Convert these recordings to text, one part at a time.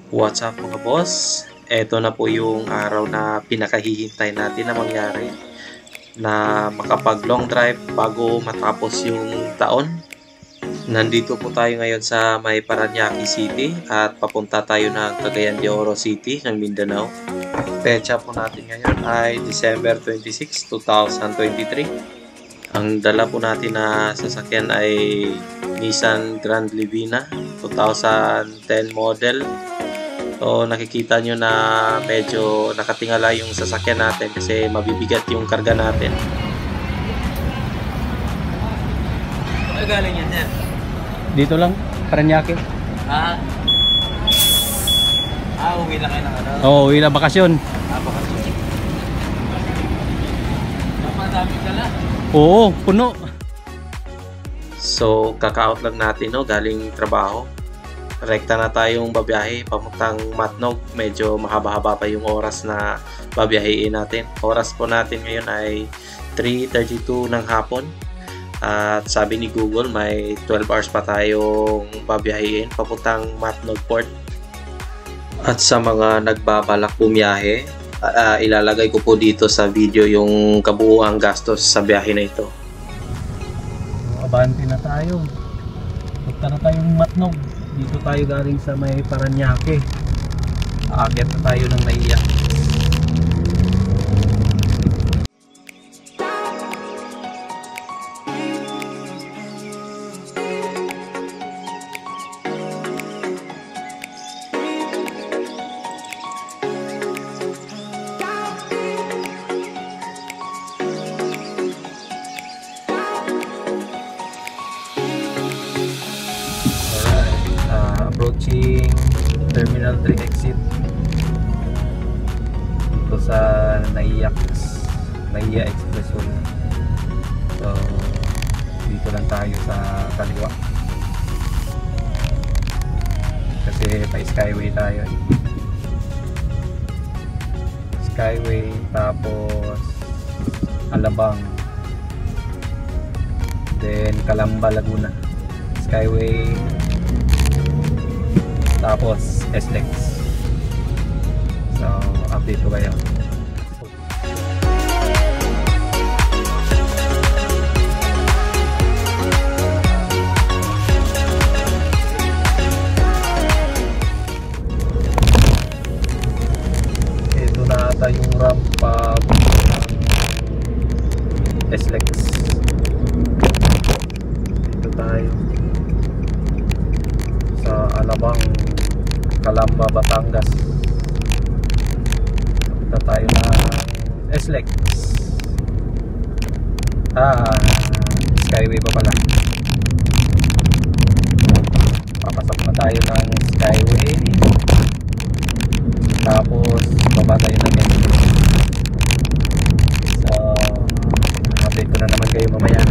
What's up mga boss? Ito na po yung araw na pinakahihintay natin na mangyari, na makapag long drive bago matapos yung taon. Nandito po tayo ngayon sa may Parañaque City at papunta tayo ng Cagayan de Oro City ng Mindanao. Petsa po natin ngayon ay December 26, 2023. Ang dala po natin na sasakyan ay Nissan Grand Livina 2010 model. So nakikita nyo na medyo nakatingala yung sasakyan natin kasi mabibigat yung karga natin. Ano galing yan yan? Dito lang, Parañaque. Uwi lang kayo ng ano? Oo, uwi na bakasyon. Bakasyon. Napadami dala. Oo, puno. So kaka-out lang natin galing trabaho. Rekta na tayong babiyahe papuntang Matnog. Medyo mahaba-haba pa yung oras na babiyahiin natin. Oras po natin ngayon ay 3:32 ng hapon. At sabi ni Google may 12 hours pa tayong babiyahiin papuntang Matnog Port. At sa mga nagbabalak bumiyahe, ilalagay ko po dito sa video yung kabuuang gastos sa biyahe na ito. Abante na tayo. Punta na tayong Matnog. Dito tayo galing sa may Parañaque. Aakyat na tayo ng Naiya. Approaching Terminal 3 exit dito sa Naiya Expressway. So dito lang tayo sa kaliwa kasi pa Skyway tayo. Skyway tapos Alabang, then Calamba, Laguna. Skyway tapos SLEX. So update ko kayo. Ito na ata yung rampa ng SLEX. Dito tayo sa Alabang, Calamba, Batangas. Punta tayo ng SLEX. Skyway pa pala. Papasok na tayo ng Skyway. Tapos baba tayo ng SLEX. So update ko na naman kayo mamaya.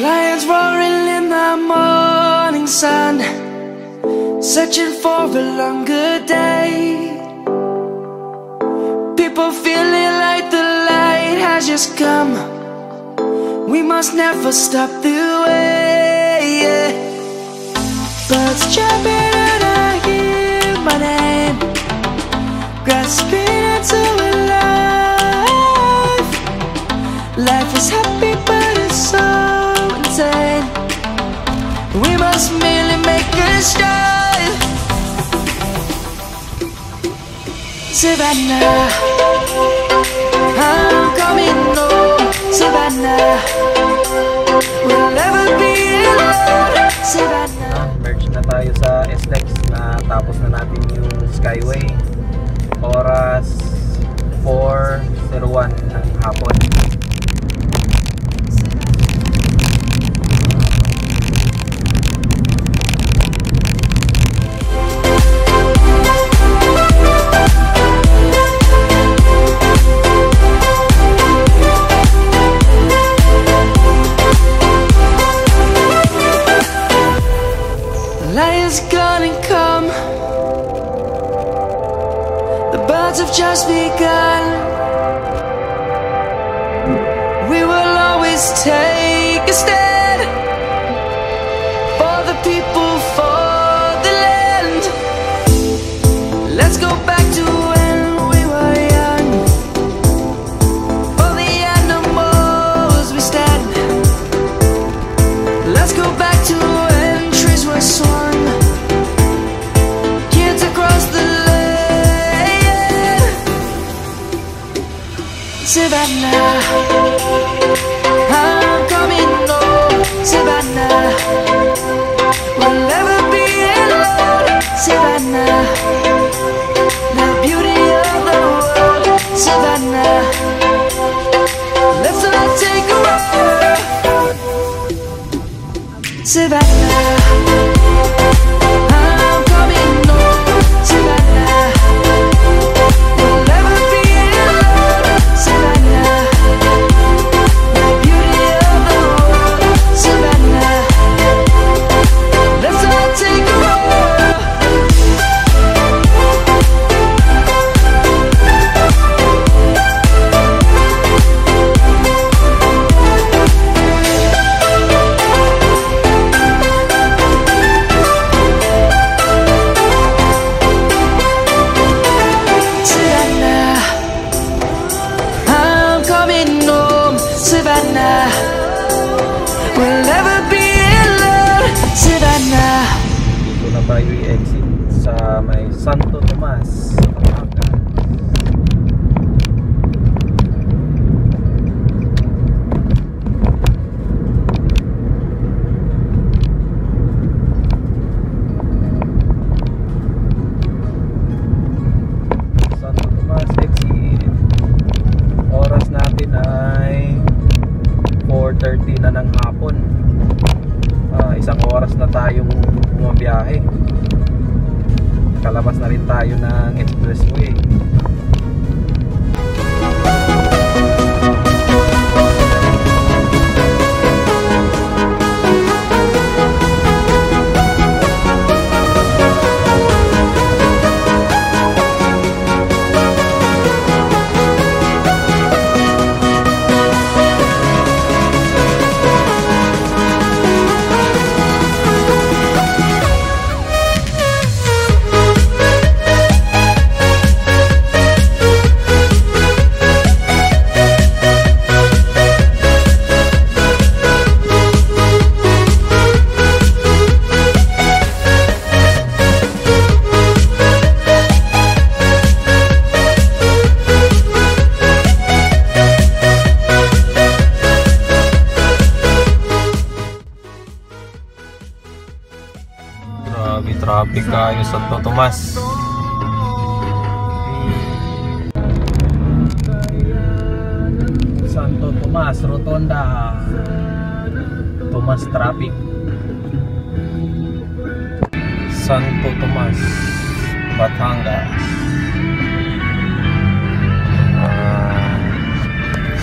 Lions roaring in the morning sun, searching for a longer day. People feeling like the light has just come. We must never stop the way, yeah. Birds chirping and I hear my name, grasping into a life. Life is happy but it's so insane. We must merely make a start. Savannah, I'm coming home. Savannah, we'll never be alone. Savannah. Merge na tayo sa SLEX na tapos na natin yung Skyway. Oras 4:01 ng hapon. have just begun. We will always take a stand for the people, for the land. Let's go back to when we were young. For the animals we stand. Let's go back to when trees were swung. Kids across the land. Savannah, I'm coming home. Savannah, we'll never be alone. Savannah, the beauty of the world. Savannah, let's not take a walk. Savannah, I'm coming home. Savannah, we'll never be alone. Savannah, the beauty of the world. Savannah, let's not take a walk. Savannah, I'm coming home. Savannah, we'll never be alone. Savannah. Dito na tayo i-exit sa may Santo Tomas, Pampanga. Santo Tomas exit. Oras natin ay 4:30 na ng hapon. Isang oras na tayong bumabiyahe. Kalabas na rin tayo ng expressway. Grabe traffic kayo sa Santo Tomas. Santo Tomas, Rotonda. Tomas traffic. Santo Tomas, Batangas.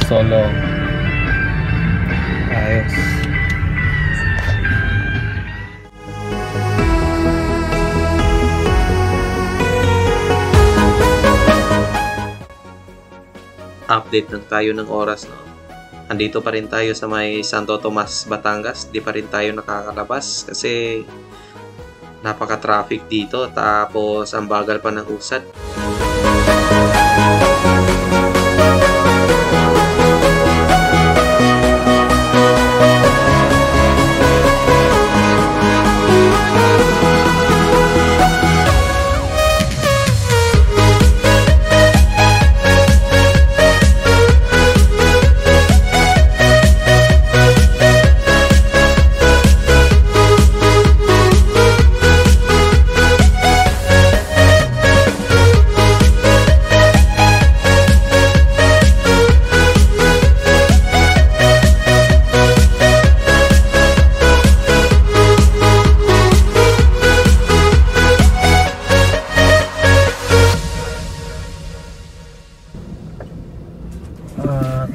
Solo. Ayos. Update lang tayo ng oras, no? Andito pa rin tayo sa may Santo Tomas, Batangas. Di pa rin tayo nakakalabas kasi napaka-traffic dito, tapos ang bagal pa ng usad.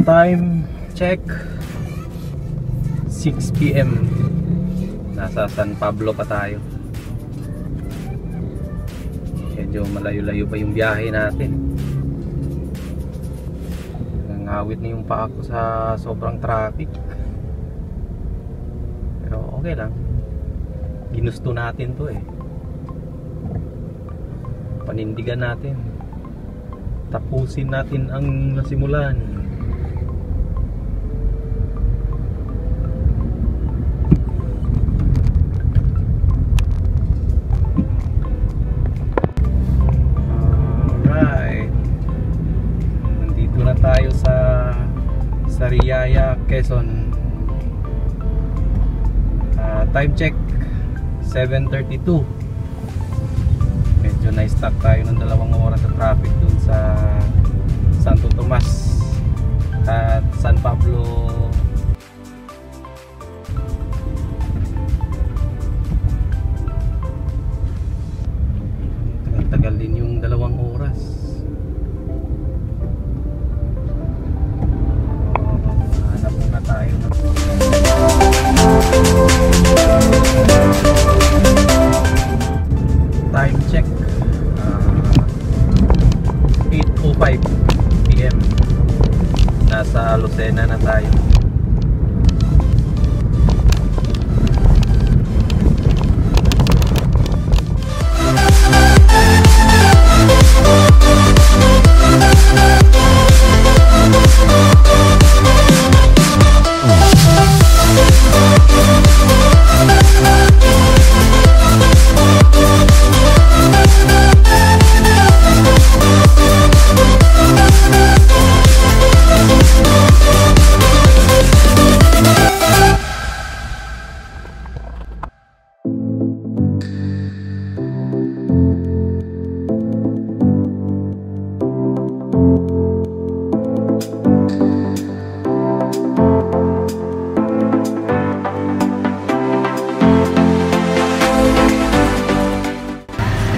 Time check 6 PM. Nasa San Pablo pa tayo. Medyo malayo-layo pa yung biyahe natin. Nangawit na yung paa ko sa sobrang traffic. Pero okay lang. Ginusto natin to eh. Panindigan natin. Tapusin natin ang nasimulan. Tayo sa Sariaya, Quezon. Time check 7:32. Medyo na-stuck tayo ng 2 oras sa traffic dun sa Santo Tomas at San Pablo. Tagal din yung 2 oras. Tayo na. Time check 8:05 PM. Nasa Lucena na tayo.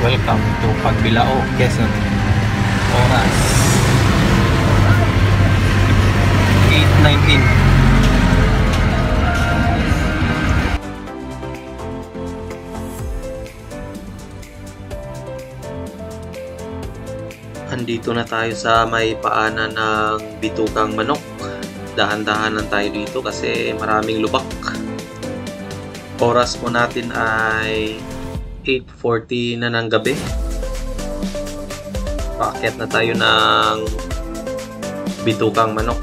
Welcome to Pagbilao, Quezon. Oras 8:19. Andito na tayo sa may paanan ng Bitukang Manok. Dahan-dahanan tayo dito kasi maraming lubak. Oras po natin ay 8:40 na ng gabi. Paakyat na tayo ng Bitukang Manok.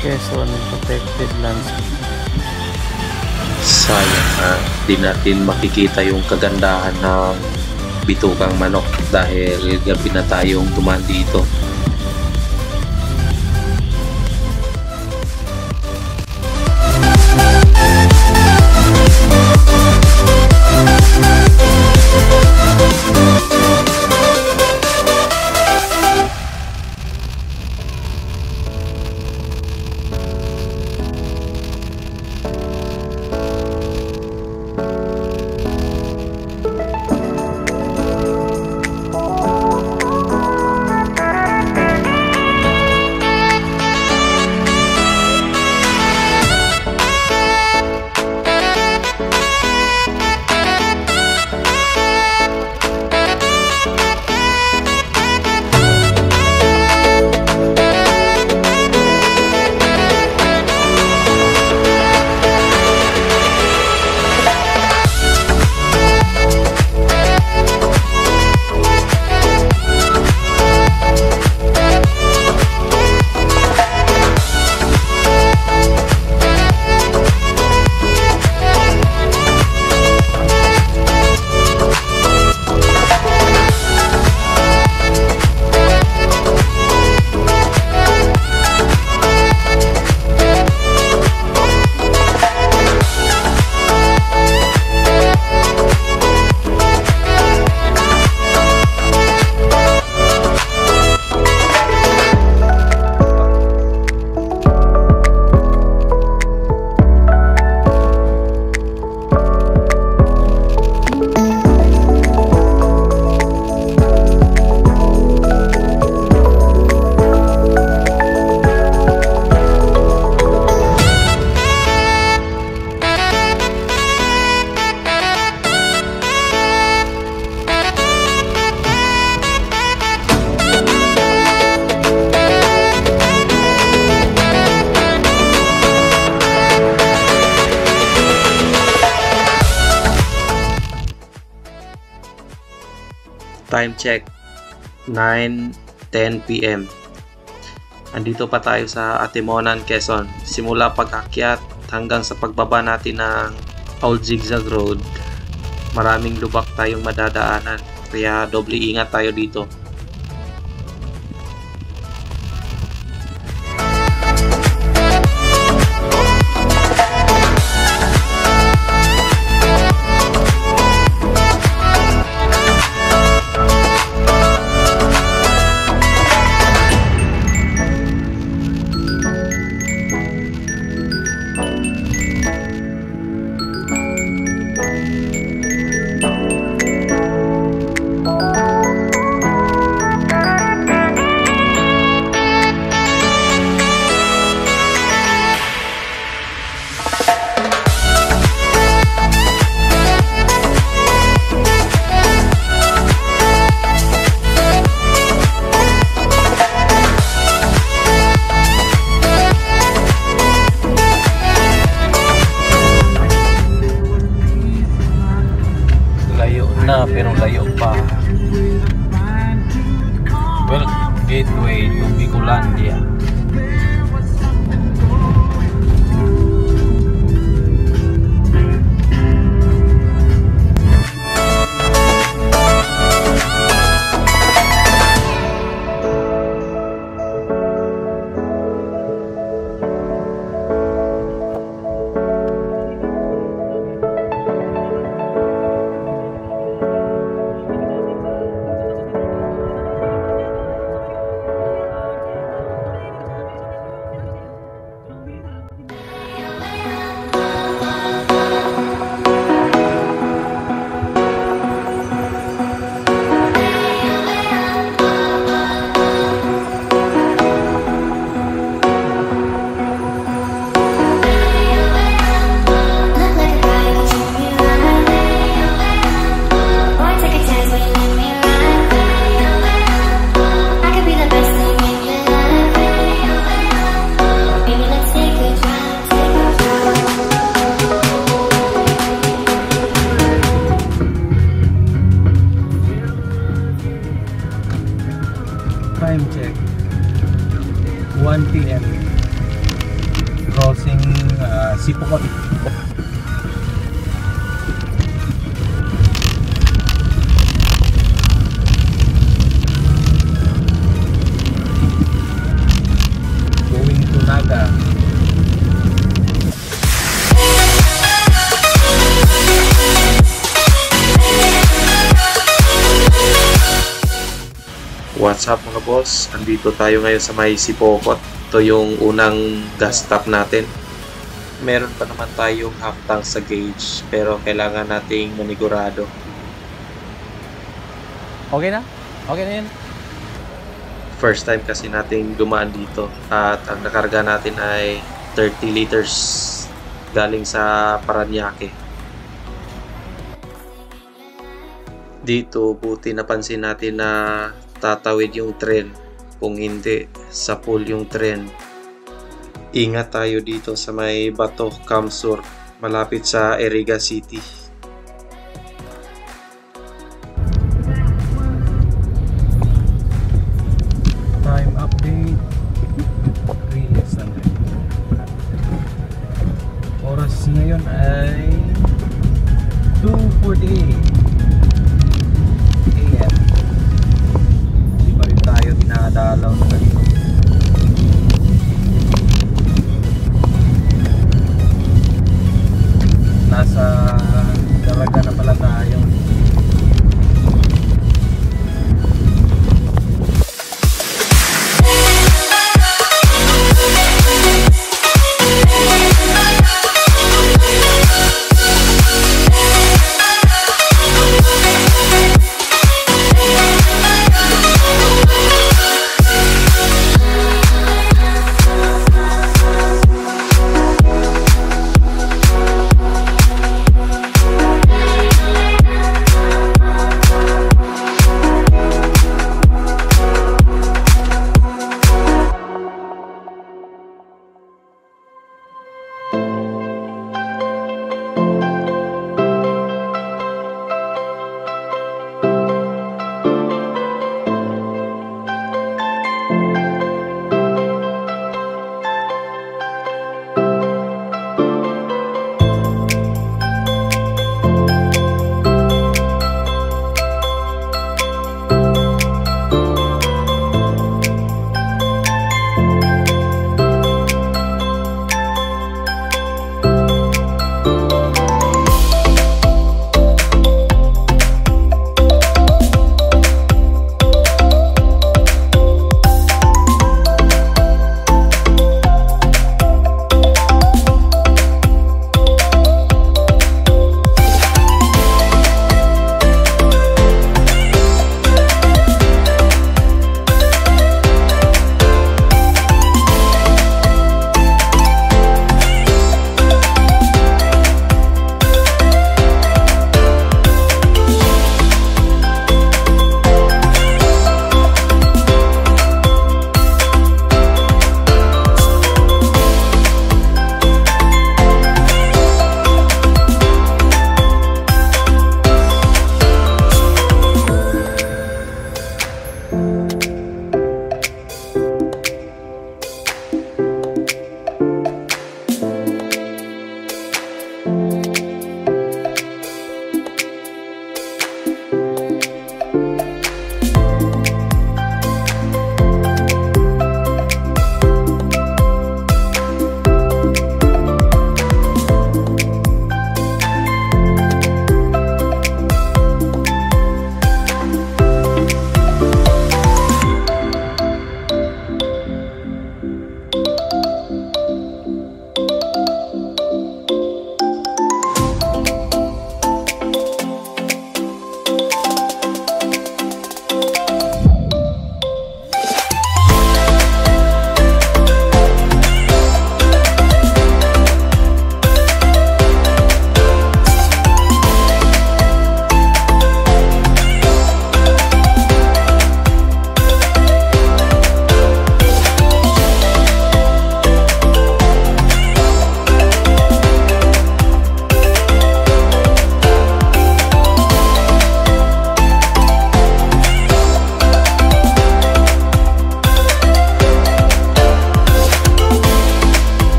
Quezon Protected Landscape. Sayang di natin makikita yung kagandahan ng Bitukang Manok dahil gabi na tayong dumaan dito. Time check, 9:10 PM. Andito pa tayo sa Atimonan, Quezon. Simula pag-akyat hanggang sa pagbaba natin ng Old Zigzag Road, maraming lubak tayong madadaanan. Kaya doble ingat tayo dito. Pero layo pa. Well, gateway to Bicolandia. Time check, 1 PM. Crossing Sipokot. Going to Naga. What's up mga boss? Andito tayo ngayon sa may Sipokot. Ito yung unang gas stop natin. Meron pa naman tayong half tank sa gauge, pero kailangan nating manigurado. Okay na? Okay na yun? First time kasi nating dumaan dito at ang nakarga natin ay 30 liters galing sa Paranaque. Dito buti napansin natin na tatawid yung tren. Kung hindi, sa pool yung tren. Ingat tayo dito sa may Bato, Kamsur, malapit sa Iriga City. Time update. Really Sunday. Oras ngayon ay 2:48 AM. Hindi pa rin tayo dinadalaw na ganito. Nasa Daraga na pala tayo.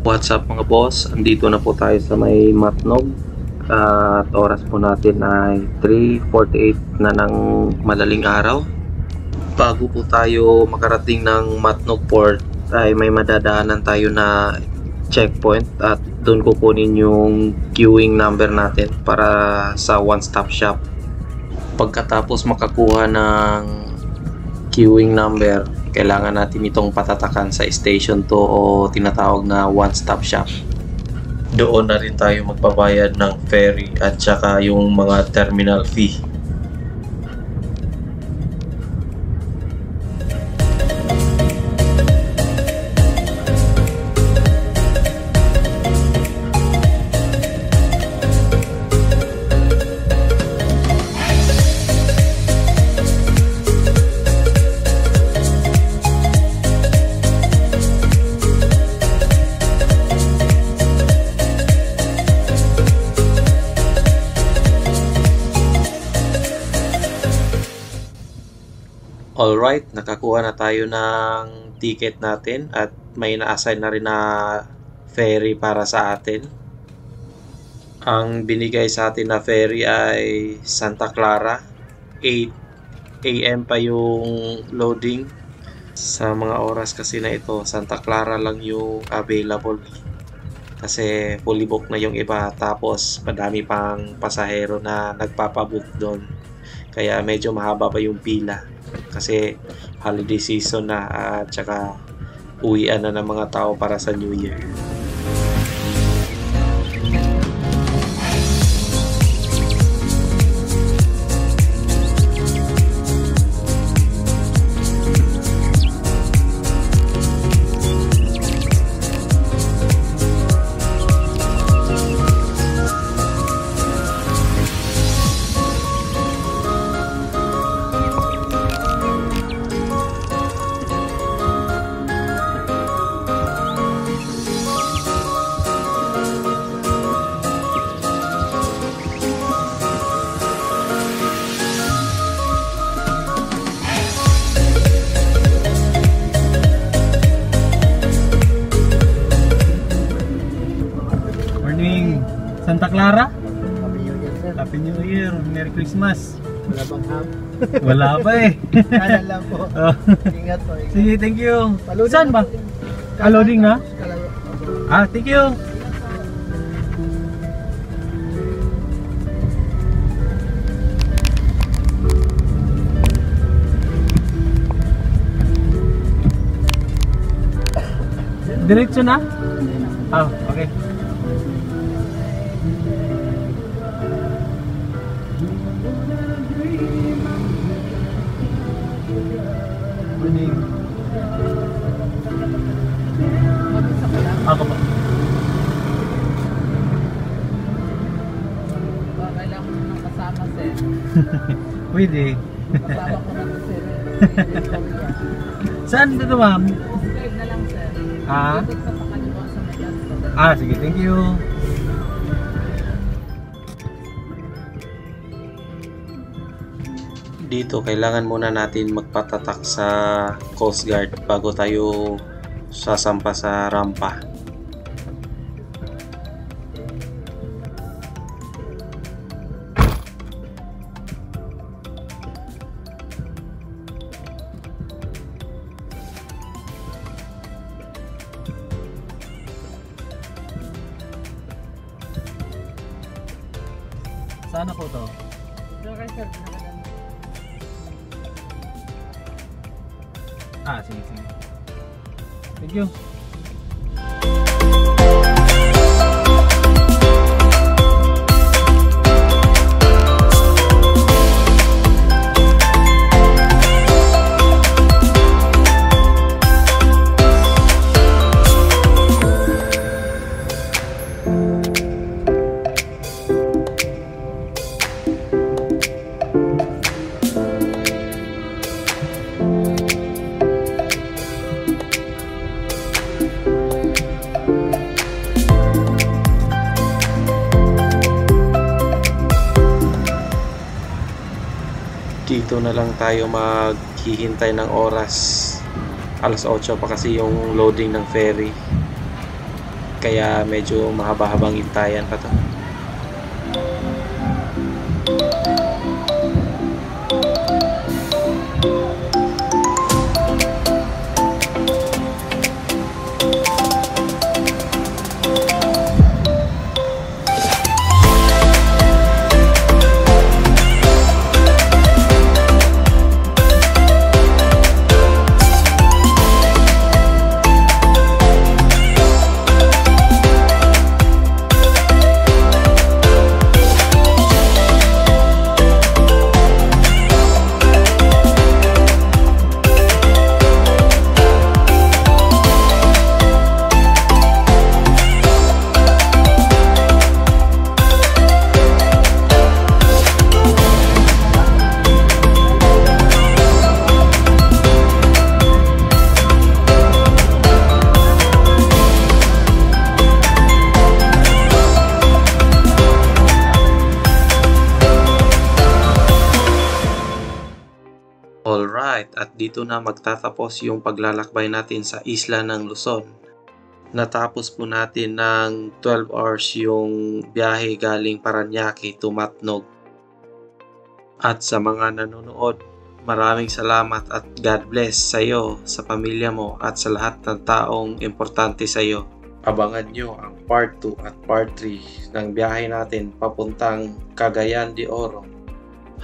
What's up mga boss? Andito na po tayo sa may Matnog at oras po natin ay 3:48 na ng madaling araw. Bago po tayo makarating ng Matnog Port ay may madadaanan tayo na checkpoint at doon kukunin yung queuing number natin para sa one-stop shop. Pagkatapos makakuha ng queuing number, kailangan natin itong patatakan sa station 2 o tinatawag na one-stop shop. Doon na rin tayo magbabayad ng ferry at saka yung mga terminal fee. Alright, nakakuha na tayo ng ticket natin at may na-assign na rin na ferry para sa atin. Ang binigay sa atin na ferry ay Santa Clara. 8 AM pa yung loading. Sa mga oras kasi na ito, Santa Clara lang yung available. Kasi fully book na yung iba, tapos madami pang pasahero na nagpapabook doon. Kaya medyo mahaba pa yung pila. Kasi holiday season na at saka uwian na ng mga tao para sa New Year. Santa Clara? Happy New Year, sir. Happy New Year, Merry Christmas. Wala bang ham? Wala pa eh. Kaya lang po. Ingat po. Ingat. Sige, thank you. Paluding Saan na ba? po. Loading na? Kalaro. Thank you. Diretso na? Okay. Ako pa. Kailangan mo nang kasama, sir. Pwede. Kasama ko na to, sir. Saan dito, ma'am? Subscribe na lang, sir. Dito sa pakaliwa sa Mayan. Sige, thank you. Dito kailangan muna natin magpatatak sa Coast Guard bago tayo sasampa sa rampa. Saan ako to? Okay, sir. Sige. Thank you. dito na lang tayo maghihintay ng oras. Alas 8 pa kasi yung loading ng ferry. kaya medyo mahaba-habang hintayan pa to. Alright, at dito na magtatapos yung paglalakbay natin sa isla ng Luzon. Natapos po natin ng 12 hours yung biyahe galing Parañaque to Matnog. At sa mga nanonood, maraming salamat at God bless sa iyo, sa pamilya mo at sa lahat ng taong importante sa iyo. Abangan nyo ang part 2 at part 3 ng biyahe natin papuntang Cagayan de Oro.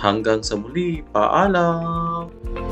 Hanggang sa muli, paalam!